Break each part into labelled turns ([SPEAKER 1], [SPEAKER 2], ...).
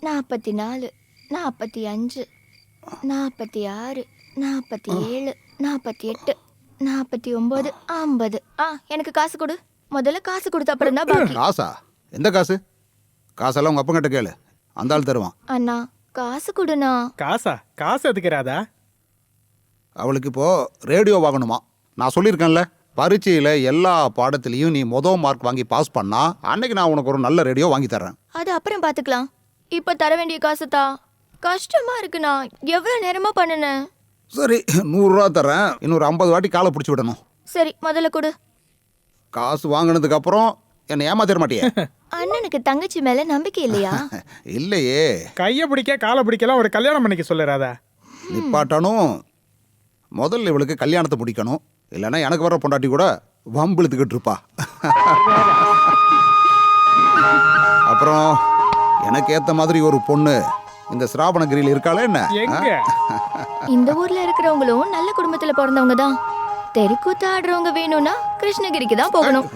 [SPEAKER 1] 44, 45, 46, 47, 48, 49, 50. எனக்கு காசு கொடு. முதல்ல காசு கொடுத்த அப்புறம் தான் பாக்கி.
[SPEAKER 2] காசா? எந்த காசு? காசெல்லாம் உங்க அப்பங்கிட்ட கேளு, அந்த ஆள் தருவான்.
[SPEAKER 1] அண்ணா காசு கொடுண்ணா.
[SPEAKER 3] காசு எதுக்குறாதா?
[SPEAKER 2] அவளுக்கு இப்போ ரேடியோ வாங்கணுமா. நான் சொல்லியிருக்கேன்ல, பரீட்சையில் எல்லா பாடத்துலையும் நீ மார்க் வாங்கி பாஸ் பண்ணா அன்னைக்கு நான் உனக்கு ஒரு நல்ல ரேடியோ வாங்கி தர்றேன்.
[SPEAKER 1] அது அப்புறம் பார்த்துக்கலாம். இப்போ தர வேண்டிய காசு தான். கஷ்டமா இருக்குண்ணா. எவ்வளோ நேரமா பண்ணுனேன்.
[SPEAKER 2] சரி, 100 ரூபா தரேன். இன்னொரு 50 வாட்டி காலை பிடிச்சி விடணும்.
[SPEAKER 1] சரி, முதல்ல கொடு.
[SPEAKER 2] காசு வாங்கினதுக்கு அப்புறம் என்னை ஏமாத்திர மாட்டியே?
[SPEAKER 1] அண்ணனுக்கு தங்கச்சி மேல நம்பிக்கை இல்லையா?
[SPEAKER 2] இல்லையே.
[SPEAKER 3] கையை பிடிக்க காலை பிடிக்கலாம் ஒரு கல்யாணம் பண்ணிக்க சொல்லுறாதா?
[SPEAKER 2] நிப்பாட்டணும். முதல்ல இவளுக்கு கல்யாணத்தை பிடிக்கணும், இல்லைன்னா எனக்கு வர பொண்டாட்டி கூட வம்பிழுத்துக்கிட்டு இருப்பா. அப்புறம் எனக்கு ஏத்த மாதிரி ஒரு பொண்ணு இந்த சிராபணகிரியில் இருக்காளே என்ன?
[SPEAKER 1] இந்த ஊர்ல இருக்கிறவங்களும் நல்ல குடும்பத்துல பிறந்தவங்க தான். தெருக்கூத்து ஆடுறவங்க வேணும்னா கிருஷ்ணகிரிக்கு தான் போகணும்.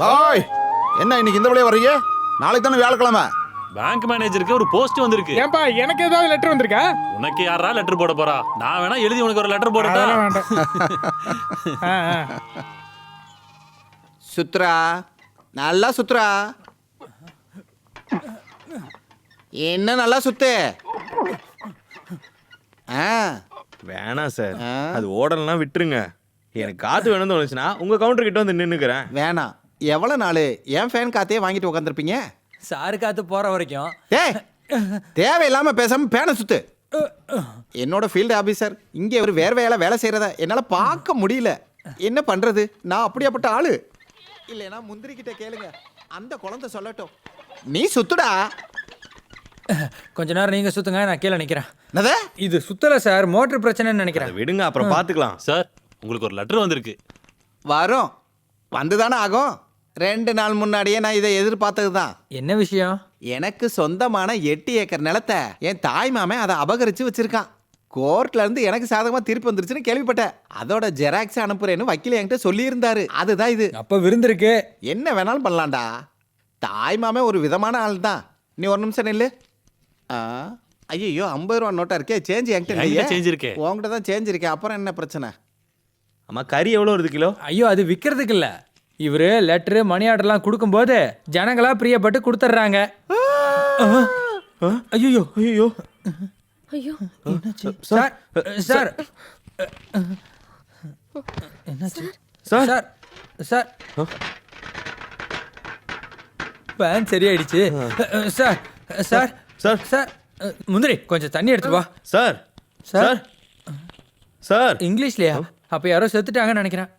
[SPEAKER 2] பாய், என்ன இன்னைக்கு இந்த வழியா வர்றீங்க? நாளைக்கு தானே வியாழக்கிழமை.
[SPEAKER 4] பேங்க் மேனேஜருக்கு ஒரு போஸ்ட் வந்திருக்கு.
[SPEAKER 3] ஏன்பா, எனக்கு ஏதாவது லெட்டர் வந்திருக்கா?
[SPEAKER 4] உனக்கு யாரா லெட்டர் போட போறா? நான் வேணா எழுதி உனக்கு ஒரு லெட்டர் போடட்டா?
[SPEAKER 5] சுத்ரா, நல்லா சுத்ரா. என்ன நல்லா சுத்து.
[SPEAKER 6] வேணாம் சார், அது ஓடலாம் விட்டுருங்க. எனக்கு காத்து வேணும்னு தோணுச்சுன்னா உங்க கவுண்டர் கிட்ட வந்து நின்னுக்கிறேன்.
[SPEAKER 5] வேணாம். எவ்வளவு நாள் என் ஃபேன் காத்தையே வாங்கிட்டு உட்காந்துருப்பீங்க?
[SPEAKER 7] சாரு காத்து போற வரைக்கும்.
[SPEAKER 5] தேவையில்லாம பேசாம பேனை சுத்து. என்னோட ஃபீல்டு ஆபீசர் இங்கே ஒரு வேலை செய்யறத என்னால பார்க்க முடியல. என்ன பண்றது? நான் அப்படியாப்பட்ட ஆளு. இல்லைன்னா முந்திரி கிட்ட கேளுங்க, அந்த குழந்தை சொல்லட்டும். நீ சுத்துடா.
[SPEAKER 7] கொஞ்ச நேரம் நீங்க சுத்துங்க, நான் கீழே நிக்கிறேன்.
[SPEAKER 3] இது சுத்தல சார், மோட்டர் பிரச்சனைன்னு நினைக்கிறேன்.
[SPEAKER 6] விடுங்க, அப்புறம் பாத்துக்கலாம்.
[SPEAKER 4] சார், உங்களுக்கு ஒரு லெட்டர் வந்திருக்கு.
[SPEAKER 5] வரும், வந்துதானே ஆகும். 2 நாள் முன்னாடியே நான் இதை எதிர்பார்த்தது தான்.
[SPEAKER 7] என்ன விஷயம்?
[SPEAKER 5] எனக்கு சொந்தமான 8 ஏக்கர் நிலத்தை என் தாய் மாமன் அதை அபகரிச்சு வச்சிருக்கான். கோர்ட்ல இருந்து எனக்கு சாதகமா திருப்பி வந்துருச்சுன்னு கேள்விப்பட்டேன். அதோட ஜெராக்ஸ் அனுப்புறேன்னு வக்கீல் என்கிட்ட சொல்லியிருந்தாரு. அதுதான் இது.
[SPEAKER 7] அப்ப விருந்திருக்கு.
[SPEAKER 5] என்ன வேணாலும் பண்ணலாம்டா. தாய் மாமன் ஒரு விதமான ஆள் தான். நீ ஒரு நிமிஷம் நில்லு. ஐயோ, 50 ரூபா நோட்டா இருக்கே. சேஞ்ச் என்கிட்ட
[SPEAKER 4] சேஞ்ச் இருக்கே.
[SPEAKER 5] உங்ககிட்ட தான் சேஞ்ச் இருக்கே. அப்புறம் என்ன பிரச்சனை?
[SPEAKER 6] அம்மா, கறி எவ்வளோ வருது கிலோ?
[SPEAKER 7] ஐயோ, அது விற்கிறதுக்கு இல்ல. இவரு லெட்டரு மணி ஆர்டர்லாம் கொடுக்கும்போது ஜனங்களா பிரியப்பட்டு கொடுத்துட்றாங்க. ஐயோ ஐயோ ஐயோ, சார் சார் என்னாச்சு சார்? சார் சார் பேன் சரியாயிடுச்சு சார். சார் சார் சார் முந்திரி கொஞ்சம் தண்ணி எடுத்து வா.
[SPEAKER 6] சார் சார் சார்
[SPEAKER 7] இங்கிலீஷ்லையா? அப்போ யாரோ செத்துட்டாங்கன்னு நினைக்கிறேன்.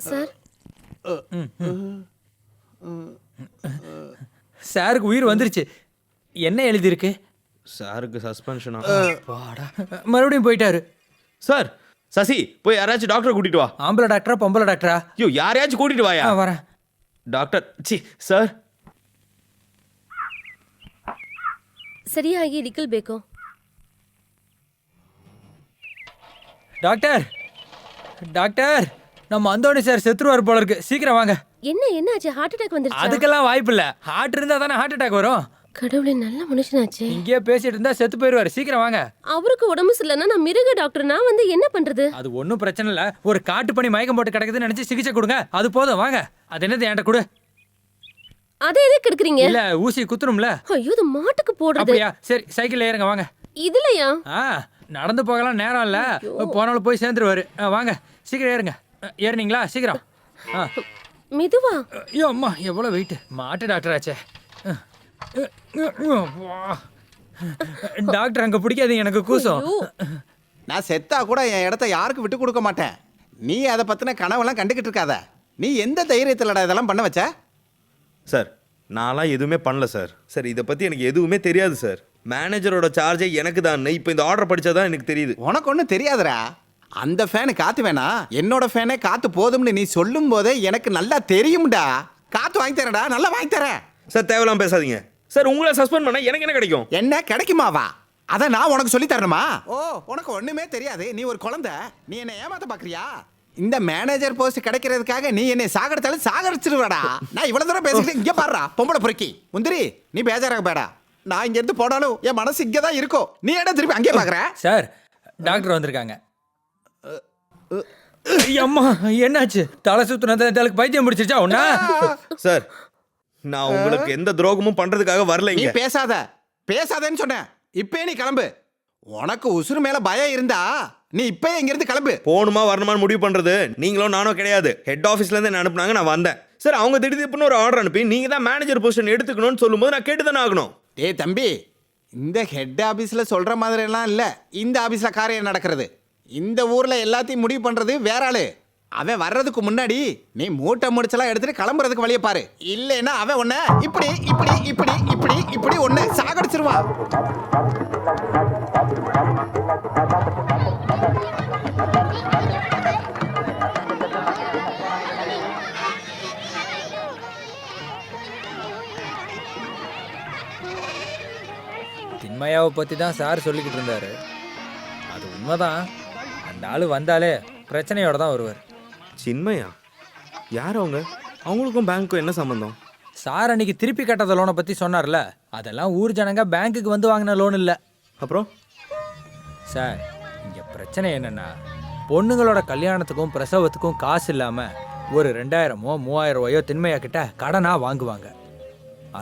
[SPEAKER 1] சார்,
[SPEAKER 7] சாருக்கு உயிர் வந்துருச்சு. என்ன எழுதியிருக்கு?
[SPEAKER 6] சாருக்கு சஸ்பென்ஷனா?
[SPEAKER 7] மறுபடியும் போயிட்டாரு.
[SPEAKER 6] சார், சசி போய் யாராச்சும் டாக்டரை கூட்டிட்டு வா.
[SPEAKER 7] ஆம்பளை டாக்டரா பொம்பளை டாக்டரா?
[SPEAKER 6] ஐயோ, யாரையாச்சும் கூட்டிட்டு வாயா.
[SPEAKER 7] வரேன்.
[SPEAKER 6] Doctor sir.
[SPEAKER 8] ಸರಿಯಾಗಿ ನಿಕ್ಕಲ್ಬೇಕು.
[SPEAKER 7] டாக்டர் டாக்டர், நம்ம அந்தோணி சார் செத்துருவார் போல இருக்கு. சீக்கிரம் வாங்க.
[SPEAKER 8] என்னாச்சு? ஹார்ட் அட்டாக் வந்துருச்சா?
[SPEAKER 7] அதுக்கெல்லாம் வாய்ப்பு இல்ல. ஹார்ட் இருந்தா தானே ஹார்ட் அட்டாக் வரும்.
[SPEAKER 8] கடவுளே, நல்ல மனுஷனாச்சே.
[SPEAKER 7] இங்கேயே பேசிட்டு இருந்தா செத்து போயிருவாரு. சீக்கிரம் வாங்க.
[SPEAKER 8] அவருக்கு உடம்பு சரியில்லைன்னா நான் மிருக டாக்டர், நான் வந்து என்ன பண்றது?
[SPEAKER 7] அது ஒன்றும் பிரச்சனை இல்ல. ஒரு காட்டு பண்ணி மயக்கம் போட்டு கிடக்குதுன்னு நினைச்சு சிகிச்சை கொடுங்க. அது போதும். வாங்க. அது என்னது என்கிட்ட கொடு.
[SPEAKER 8] அதை எதுக்கு எடுக்கிறீங்க?
[SPEAKER 7] இல்ல, ஊசி குத்துணும்ல.
[SPEAKER 8] ஐயோ, இது மாட்டுக்கு போடுறது.
[SPEAKER 7] அப்படியா? சரி, சைக்கிள்ல ஏறுங்க. வாங்க.
[SPEAKER 8] இதுலயா?
[SPEAKER 7] நடந்து போகலாம், நேரம் இல்ல. போனாலும் போய் சேர்ந்துருவாரு. வாங்க, சீக்கிரம் ஏறுங்க. ஏறுனீங்களா? சீக்கிரம்.
[SPEAKER 8] மெதுவா.
[SPEAKER 7] ஐயோ அம்மா, எவ்வளவு வெயிட். மாட்டு டாக்டர் ஆச்சே. டாக்டர் அங்க பிடிக்காதீங்க, எனக்கு கூசம்.
[SPEAKER 5] நான் செத்தா கூட என் இடத்த யாருக்கு விட்டு கொடுக்க மாட்டேன். நீ அதை பத்தின கனவெல்லாம் கண்டுகிட்டு இருக்காத. நீ எந்த தைரியத்திலடா இதெல்லாம் பண்ண வச்ச?
[SPEAKER 6] சார், நான்லாம் எதுவுமே பண்ணல சார். சார், இதை பற்றி எனக்கு எதுவுமே தெரியாது சார். மேனேஜரோட சார்ஜே எனக்கு தான். இப்போ இந்த ஆர்டர் படிச்சாதான் எனக்கு தெரியுது.
[SPEAKER 5] உனக்கு ஒன்றும் தெரியாதுடா. அந்த ஃபேனு காத்து வேணா, என்னோட ஃபேனே காத்து போதும்னு நீ சொல்லும் போதே எனக்கு நல்லா தெரியும்டா. காத்து வாங்கி தரேன்டா, நல்லா வாங்கி தரேன்.
[SPEAKER 6] சார் தேவையில்லாம பேசாதீங்க சார். உங்களை சஸ்பெண்ட் பண்ணா எனக்கு என்ன கிடைக்கும்?
[SPEAKER 5] என்ன கிடைக்குமாவா? அத நான் உனக்கு சொல்லி தரணுமா? ஓ, உனக்கு ஒண்ணுமே தெரியாது. நீ ஒரு குழந்தை. நீ என்ன ஏமாத்த பாக்குறியா? இந்த மேனேஜர் போஸ்ட் கிடைக்கிறதுக்காக நீ என்னை சாகடிச்சாலும் சாகடிச்சிருவாடா. நான் இவ்வளவு தூரம் பேசிக்கிட்டு இங்க பாடுறா பொம்பளை பொறுக்கி முந்திரி. நீ பேஜாராக பேடா. நான் இங்க இருந்து போனாலும் என் மனசு இங்க தான் இருக்கும். நீ என்ன திருப்பி அங்கே பாக்குற?
[SPEAKER 7] சார் டாக்டர் வந்திருக்காங்க. அம்மா என்னாச்சு? தலை சுத்துனதுக்கு பைத்தியம் பிடிச்சிருச்சா ஒண்ணா?
[SPEAKER 6] சார் நான் உங்களுக்கு எந்த துரோகமும் பண்றதுக்காக வரல.
[SPEAKER 5] நீ
[SPEAKER 6] இங்க
[SPEAKER 5] பேசாதேன்னு சொன்னேன். இப்பயே நீ கிளம்பு. உனக்கு உசுறு மேல பயம் இருந்தா நீ இப்பயே இங்க இருந்து கிளம்பு.
[SPEAKER 6] போகணுமா வரணுமான்னு முடிவு பண்றது நீங்களும் நானும் கிடையாது. ஹெட் ஆஃபீஸ்ல இருந்து என்ன அனுப்புனாங்க, நான் வந்தேன். சார் அவங்க திடீர்னு ஒரு ஆர்டர் அனுப்பி நீங்க தான் மேனேஜர் பொசிஷன் எடுத்துக்கணும்னு சொல்லும்போது நான் கேட்டு தானே ஆகணும்.
[SPEAKER 5] டேய் தம்பி, இந்த ஹெட் ஆபீஸ்ல சொல்ற மாதிரி எல்லாம் இல்ல இந்த ஆபீஸ்ல காரியம் நடக்கிறது. இந்த ஊர்ல எல்லாத்தையும் முடிவு பண்றது வேற ஆளு. அவன் வர்றதுக்கு முன்னாடி நீ மூட்டை முடிச்செல்லாம் எடுத்துட்டு கிளம்புறதுக்கு வழிய பாரு. இல்லைன்னா அவன் ஒண்ணு இப்படி இப்படி இப்படி இப்படி இப்படி ஒண்ணு சாகடிச்சிருவான்.
[SPEAKER 7] திண்மையாவை பற்றி தான் சார் சொல்லிக்கிட்டு இருந்தாரு. அது உண்மைதான். அந்த ஆள் வந்தாலே பிரச்சனையோட தான் வருவார்.
[SPEAKER 6] சின்மையா? யார் அவங்க? அவங்களுக்கும் பேங்க்கும் என்ன சம்பந்தம்?
[SPEAKER 7] சார் அன்னைக்கு திருப்பி கட்டாத லோனை பற்றி சொன்னார்ல, அதெல்லாம் ஊர் ஜனங்க பேங்க்குக்கு வந்து வாங்கின லோன் இல்லை.
[SPEAKER 6] அப்புறம்
[SPEAKER 7] சார் இங்கே பிரச்சனை என்னென்னா, பொண்ணுங்களோட கல்யாணத்துக்கும் பிரசவத்துக்கும் காசு இல்லாமல் ஒரு 2000மோ 3000ரூவாயோ திண்மையா கிட்ட கடனாக வாங்குவாங்க.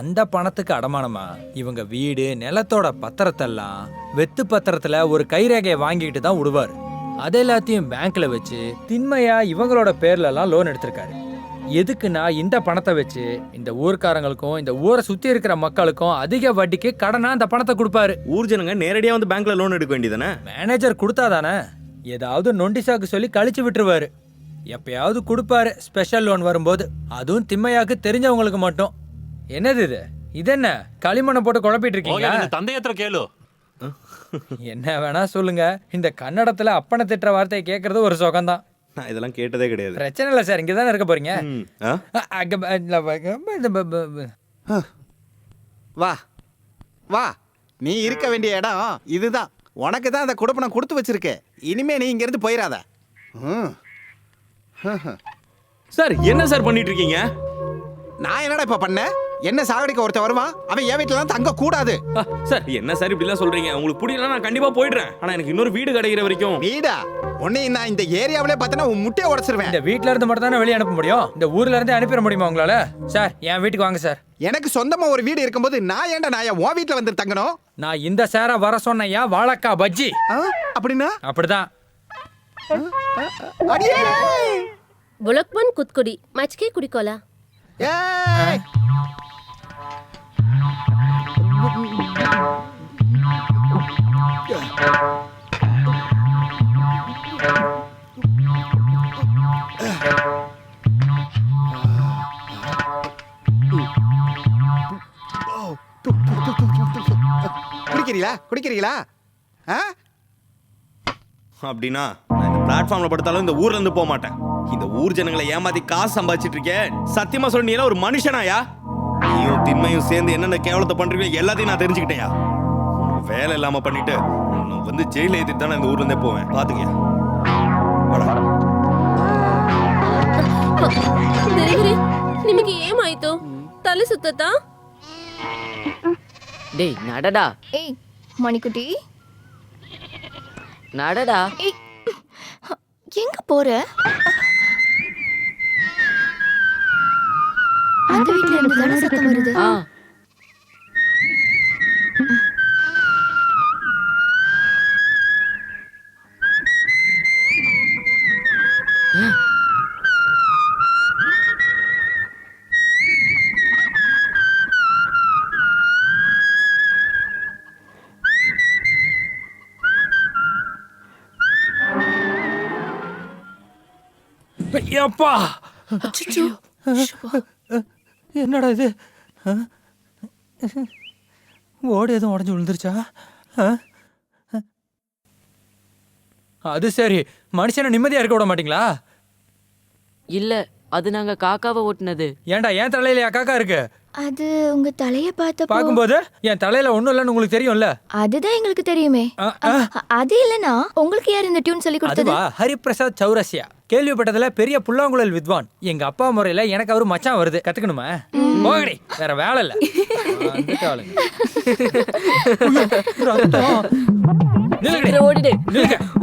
[SPEAKER 7] அந்த பணத்துக்கு அடமானமா இவங்க வீடு நிலத்தோட பத்திரத்தெல்லாம் வெத்து பத்திரத்தில் ஒரு கைரேகையை வாங்கிட்டு தான் விடுவார். அது எல்லாத்தையும் பேங்க்ல வச்சு திண்மையா இவங்களோட பேர்லலாம் லோன் எடுத்திருக்காரு. எதுக்குன்னா இந்த பணத்தை வச்சு இந்த ஊர்க்காரங்களுக்கும் இந்த ஊரை சுற்றி இருக்கிற மக்களுக்கும் அதிக வட்டிக்கு கடனாக அந்த பணத்தை கொடுப்பாரு.
[SPEAKER 6] ஊர் ஜனங்க நேரடியாக வந்து பேங்க்ல லோன் எடுக்க வேண்டியதானே?
[SPEAKER 7] மேனேஜர் கொடுத்தாதானே ஏதாவது நொண்டிசாக்கு சொல்லி கழிச்சு விட்டுருவாரு. எப்பயாவது கொடுப்பாரு ஸ்பெஷல் லோன் வரும்போது, அதுவும் திண்மையாக்கு தெரிஞ்சவங்களுக்கு மட்டும். என்னது இது? இதென்ன களிமண்ணை போட்டு குழப்பிட்டு இருக்கீங்களா?
[SPEAKER 4] தந்தையத்திர கேளு.
[SPEAKER 7] என்ன வேணா சொல்லுங்க, இந்த கன்னடத்துல அப்பனை திட்டுற வார்த்தையை கேட்கறது ஒரு சுகம்தான்.
[SPEAKER 6] நான் இதெல்லாம் கேட்டதே கிடையாது.
[SPEAKER 7] பிரச்சனை இல்லை சார், இங்கே தானே இருக்க போறீங்க.
[SPEAKER 5] வா வா, நீ இருக்க வேண்டிய இடம் இதுதான். உனக்கு தான் அந்த குடுப்பனம் கொடுத்து வச்சிருக்கேன். இனிமே நீ இங்க இருந்து போயிடாத.
[SPEAKER 6] சார் என்ன சார் பண்ணிட்டு இருக்கீங்க?
[SPEAKER 5] நான் என்னடா இப்ப பண்ண? என்ன சாகடிக்க ஒருத்தன் வருவான், அவன் என் வீட்டுல தான் தங்க கூடாது.
[SPEAKER 6] சார் என்ன சார் இப்படிலாம் சொல்றீங்க? உங்களுக்கு பிடிக்கல நான் கண்டிப்பா போயிடுறேன். ஆனா எனக்கு இன்னொரு வீடு கிடைக்கிற வரைக்கும்.
[SPEAKER 5] வீடா? உன்னை நான் இந்த ஏரியாவிலே பார்த்தனா உன் முட்டையை உடைச்சிருவேன்.
[SPEAKER 7] இந்த வீட்ல இருந்து மட்டும் தானே வெளியே அனுப்ப முடியும். இந்த ஊர்ல இருந்து அனுப்பிட முடியுமா உங்களால? சார் என் வீட்டுக்கு வாங்க சார்.
[SPEAKER 5] எனக்கு சொந்தமா ஒரு வீடு இருக்கும்போது நான் ஏன்டா நான் உன் வீட்டுல வந்து தங்கணும்?
[SPEAKER 7] நான் இந்த சேர வர சொன்னையா வாழக்கா பஜ்ஜி.
[SPEAKER 5] அப்படின்னா
[SPEAKER 7] அப்படிதான்.
[SPEAKER 5] அடியே
[SPEAKER 8] बुलकमन कुतकुडी मचके कुडिकोला
[SPEAKER 5] ஏய் குடிக்கிறீங்களா?
[SPEAKER 6] அப்படின்னா நான் இந்த பிளாட்ஃபார்ம்ல படுத்தாலும் இந்த ஊர்ல இருந்து போக மாட்டேன். இந்த ஊர் ஜனங்களை ஏமாத்தி காசு சம்பாதிச்சிட்டு இருக்கேன். சத்தியமா சொல்ல நீ ஒரு மனுஷனாயா? நீயும் திண்மையும் சேர்ந்து என்னென்ன கேவலத்தை பண்றீங்க எல்லாத்தையும் நான் தெரிஞ்சுக்கிட்டேயா. வேலை இல்லாம பண்ணிட்டு நான் வந்து ஜெயில ஏத்திட்டு தான் இந்த ஊர்ல இருந்தே போவேன். பாத்துக்கியா?
[SPEAKER 8] ದೇವರೇ ನಿಮಗೆ ಏಮಾಯ್ತು? ತಲೆ ಸುತ್ತತಾ?
[SPEAKER 9] டேய் நடடா
[SPEAKER 1] ஏய் மணிக்குட்டி,
[SPEAKER 9] நடடா.
[SPEAKER 1] ஏய் எங்க போற? அந்த வீட்ல இருந்து தானே சத்தம் வருது.
[SPEAKER 9] ஆ
[SPEAKER 7] எப்பா என்னடா இது? ஓடு எதுவும் உடஞ்சி விழுந்துருச்சா? ஆ? அது சரி, மனுஷனை நிம்மதியா இருக்க விட மாட்டீங்களா?
[SPEAKER 9] இல்ல, அது நாங்க காக்காவை ஓட்டுனது.
[SPEAKER 7] ஏன்டா என் தலையில காக்கா இருக்கு?
[SPEAKER 1] அது உங்க தலைய பார்த்தப்போ
[SPEAKER 7] பாக்கும்போது என் தலையில ஒண்ணும் இல்லைன்னு உங்களுக்கு தெரியும்ல.
[SPEAKER 1] அதுதான் எங்களுக்கு தெரியுமே. அது இல்லனா உங்களுக்கு யார் இந்த டியூன் சொல்லி கொடுத்தது?
[SPEAKER 7] அதுவா, ஹரிபிரசாத் சௌரசியா. கேள்விப்பட்டதுல பெரிய புல்லாங்குழல் வித்வான். எங்க அப்பா முறையில எனக்கு அவரு மச்சான் வருது. கத்துக்கணுமா? போகடி, வேற வேலை இல்ல. வந்துட்டாளுங்க.
[SPEAKER 9] சீக்கிரம் ஓடிடு.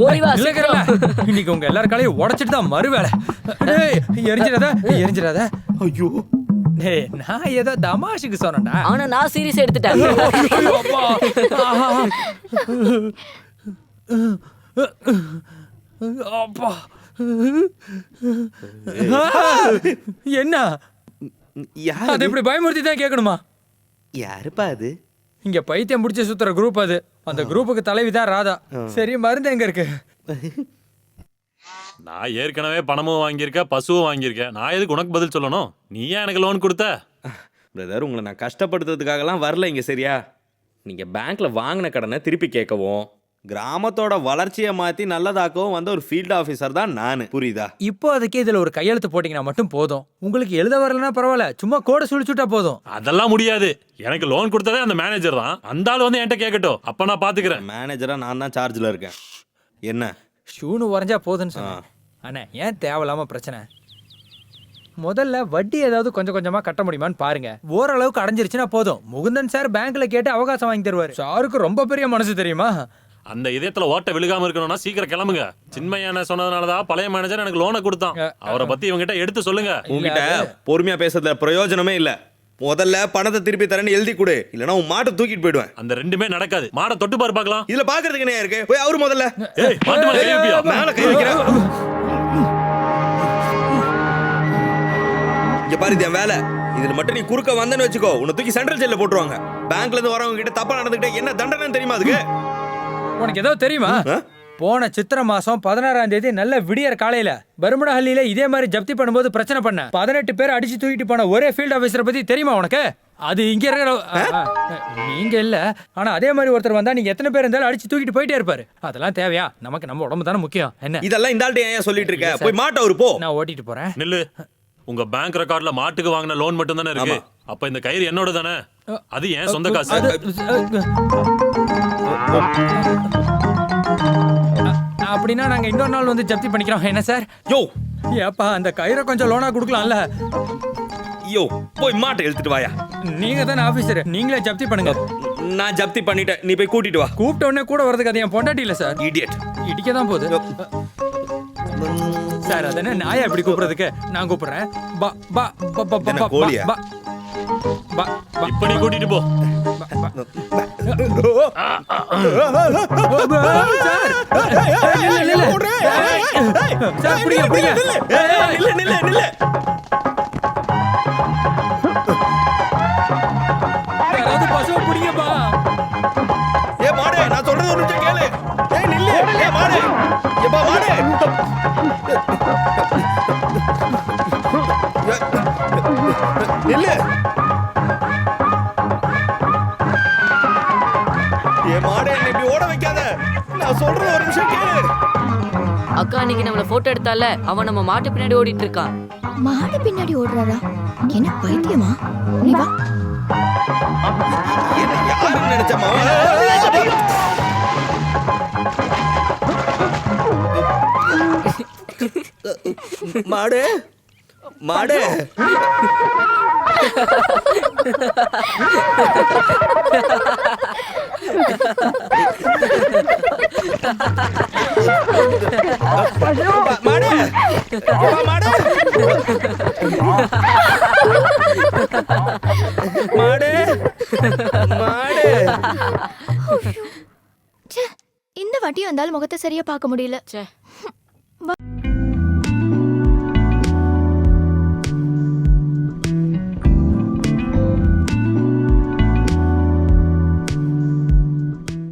[SPEAKER 9] ஓடி வா, சீக்கிரம்.
[SPEAKER 7] இன்னைக்கு உங்க எல்லார் காலையும் உடைச்சிட்டு தான் மறு வேலை. எரிஞ்சிடாத.
[SPEAKER 5] ஐயோ,
[SPEAKER 7] டேய், நான் ஏதோ தமாஷுக்கு சொன்னேன்டா.
[SPEAKER 9] ஆனா நான் சீரியஸ் எடுத்துட்டேன்.
[SPEAKER 7] ஐயோ, அப்பா. அப்பா. என்ன
[SPEAKER 5] யார்
[SPEAKER 7] அது இப்படி பயமுறுத்தி தான் கேட்கணுமா?
[SPEAKER 5] யாருப்பா அது?
[SPEAKER 7] இங்க பைத்தியம் பிடிச்சி சுத்துற குரூப் அது. அந்த குரூப்புக்கு தலைவி தான் ராதா. சரி, மருந்து எங்க இருக்கு?
[SPEAKER 4] நான் ஏற்கனவே பணமும் வாங்கியிருக்கேன், பசுவும் வாங்கியிருக்கேன். நான் எதுக்கு உனக்கு பதில் சொல்லணும்? நீ ஏன் எனக்கு லோன் கொடுத்த?
[SPEAKER 6] பிரதர், உங்களை நான் கஷ்டப்படுத்துறதுக்காகலாம் வரல இங்கே, சரியா? நீங்கள் பேங்க்கில் வாங்கின கடனை திருப்பி கேட்கவும், கிராமத்தோட வளர்ச்சியை மாற்றி நல்லதாக்கவும் வந்த ஒரு ஃபீல்டு ஆஃபீஸர் தான் நான். புரியுதா?
[SPEAKER 7] இப்போ அதுக்கு இதுல ஒரு கையெழுத்து போட்டீங்கன்னா மட்டும் போதும். உங்களுக்கு எழுத வரலன்னா பரவாயில்ல, சும்மா கோடை சுழிச்சுட்டா போதும்.
[SPEAKER 4] அதெல்லாம் முடியாது. எனக்கு லோன் கொடுத்ததே அந்த மேனேஜர் தான். அந்த ஆள் வந்து என்கிட்ட கேட்கட்டும், அப்ப நான் பாத்துக்கிறேன்.
[SPEAKER 6] மேனேஜராக நான் தான் சார்ஜில் இருக்கேன். என்ன
[SPEAKER 7] ஷூனு வரைஞ்சா போதுன்னு சொன்னேன். அண்ணே, ஏன் தேவையில்லாம பிரச்சனை? முதல்ல வட்டி ஏதாவது கொஞ்சம் கொஞ்சமா கட்ட முடியுமான்னு பாருங்க. ஓரளவுக்கு அடைஞ்சிருச்சுன்னா போதும். முகுந்தன் சார் பேங்க்ல கேட்டு அவகாசம் வாங்கி தருவாரு. சாருக்கு ரொம்ப பெரிய மனசு தெரியுமா?
[SPEAKER 4] அந்த இதயத்துல ஓட்ட விழுகாம இருக்கணும்னா சீக்கிரம் கிளம்புங்க. சின்மயான சொன்னதுனாலதான் பழைய மேனேஜர் எனக்கு லோனை கொடுத்தான். அவரை பத்தி இவங்கிட்ட எடுத்து சொல்லுங்க.
[SPEAKER 6] உங்ககிட்ட பொறுமையா பேசுறதுல பிரயோஜனமே இல்ல. முதல்ல பணத்தை திருப்பி தரேன்னு எழுதி கொடு, இல்லனா உன் மாட்டை தூக்கிட்டு போயிடுவேன்.
[SPEAKER 4] அந்த ரெண்டுமே நடக்காது. மாடை தொட்டு பாரு பார்க்கலாம்.
[SPEAKER 6] இதுல பாக்குறதுக்கு என்ன இருக்கு? போய் அவரு முதல்ல
[SPEAKER 4] மாட்டு மேல கை வைப்பியா?
[SPEAKER 6] மேல கை வைக்கிறேன். இங்க பாரு, இது என் வேலை. இதுல மட்டும் நீ குறுக்க வந்தேன்னு வச்சுக்கோ, உன்னை தூக்கி சென்ட்ரல் ஜெயில போட்டுருவாங்க. பேங்க்ல இருந்து வரவங்க கிட்ட தப்பா நடந்துக்கிட்டே என்ன தண்டனை தெரியுமா அதுக்கு?
[SPEAKER 7] உனக்கு ஏதோ தெரியுமா? போன சித்திரை மாசம் 16ஆம் தேதி நல்ல விடியற் காலையில பர்முடஹள்ளியில இதே மாதிரி ஜப்தி பண்ணும்போது பிரச்சனை பண்ண 18 பேர் அடிச்சு தூக்கிட்டு போன ஒரே ஃபீல்ட் ஆபீசரை பத்தி தெரியுமா உனக்கு? அது இங்க இருக்கிற நீங்க இல்ல, ஆனா அதே மாதிரி ஒருத்தர் வந்தா நீங்க எத்தனை பேர் இருந்தாலும் அடிச்சு தூக்கிட்டு போயிட்டே இருப்பாரு. அதெல்லாம் தேவையா? நமக்கு நம்ம உடம்பு தானே முக்கியம். என்ன
[SPEAKER 6] இதெல்லாம் இந்த ஆள்கிட்ட ஏன் சொல்லிட்டு இருக்க? போய் மாட்ட அவரு போ.
[SPEAKER 7] நான் ஓட்டிட்டு போறேன்.
[SPEAKER 4] நில்லு. உங்க பேங்க் ரெக்கார்ட்ல மாட்டுக்கு வாங்கின லோன் மட்டும் தானே இருக்கு. அப்ப இந்த கயிறு என்னோட தானே? அது ஏன் சொந்த காசு.
[SPEAKER 7] அப்படின்னா நாங்க இன்னொரு நாள் வந்து ஜப்தி பண்ணிக்கிறோம். என்ன சார்?
[SPEAKER 6] யோ,
[SPEAKER 7] ஏப்பா, அந்த கயிறை கொஞ்சம் லோனா கொடுக்கலாம்ல?
[SPEAKER 6] யோ, போய் மாட்டை எடுத்துட்டு வாயா.
[SPEAKER 7] நீங்க தானே ஆபீசர், நீங்களே ஜப்தி பண்ணுங்க.
[SPEAKER 6] நான் ஜப்தி பண்ணிட்டேன், நீ போய் கூட்டிட்டு வா.
[SPEAKER 7] கூப்பிட்ட உடனே கூட வரதுக்கு அது என் பொண்டாட்டி இல்ல சார்.
[SPEAKER 6] இடியட்.
[SPEAKER 7] இடிக்க தான் போகுது சார். அதென்ன நாயா இப்படி கூப்பிடுறதுக்கு? நான் கூப்பிடுறேன். பா பா பா பா பா
[SPEAKER 6] கோழியா?
[SPEAKER 7] பா பா பா.
[SPEAKER 4] இப்ப நீ கூட்டிட்டு போ.
[SPEAKER 7] சார், சார் புடிங்க புடிங்க.
[SPEAKER 6] நில்லு நில்லு நில்லு.
[SPEAKER 7] யாராவது பசுவை புடிங்கப்பா.
[SPEAKER 6] ஏ மாடே, நான் சொல்றது ஒரு நிமிஷம் கேளு. ஏய் நில்லு. ஏ மாடே, ஏப்பா மாடே. நில்லு. ஏ மாடே, என்னை இப்படி ஓட வைக்காத. நான் சொல்றது ஒரு நிமிஷம் கேளு.
[SPEAKER 9] அக்கா அன்னைக்கு நம்மள போட்டோ எடுத்தால, அவன் நம்ம மாட்டு பின்னாடி ஓடிட்டு இருக்கான்.
[SPEAKER 1] மாடு பின்னாடி ஓடுறாரா? என்ன பைத்தியமா? நீ வா.
[SPEAKER 6] என்ன யாருன்னு நினைச்சமா? மாடு மாடு. மாடு மாடு மாடு மாடு.
[SPEAKER 1] ச்சே, இந்த வாட்டியும் அந்த ஆள் முகத்தை சரியா பார்க்க முடியல.
[SPEAKER 9] ச்சே.